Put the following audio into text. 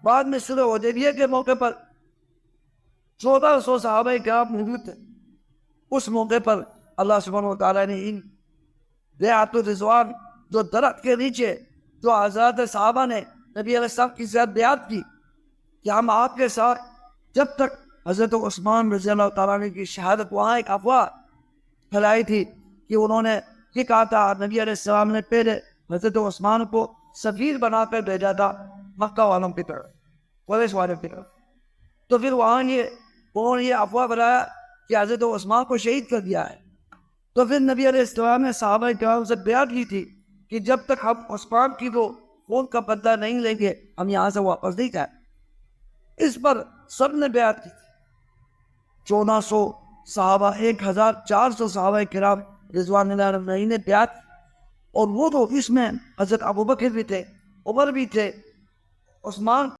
بعد میں صلح حدیبیہ کے موقع پر 1400 صحابہ کرام موجود تھے. اس موقع پر اللہ سبحانہ و تعالیٰ نے ان بیعت الرضوان جو درخت کے نیچے جو حضرات صحابہ نے نبی علیہ السلام کی ساتھ بیعت کی کہ ہم آپ کے ساتھ جب تک حضرت عثمان رضی اللہ تعالیٰ عنہ کی شہادت، وہاں ایک افواہ پھیلائی تھی کہ انہوں نے یہ کہا تھا نبی علیہ السلام نے پہلے حضرت عثمان کو سفیر بنا کر بھیجا تھا مکہ والوں کی طرف، قریش والوں کی طرف. تو پھر وہاں انہوں نے یہ افواہ بنایا کہ حضرت عثمان کو شہید کر دیا ہے. تو پھر نبی علیہ السلام نے صحابہ کرام سے بیعت کی تھی کہ جب تک ہم عثمان کی وہ خون کا بدلہ نہیں لیں گے ہم یہاں سے واپس نہیں جائیں. اس پر سب نے بیعت کی. 1400 صحابہ، 1400 صحابہ کرام رضوان اللہ علیہم نے بیعت. اور وہ تو اس میں حضرت ابوبکر بھی تھے، عمر بھی تھے، عثمان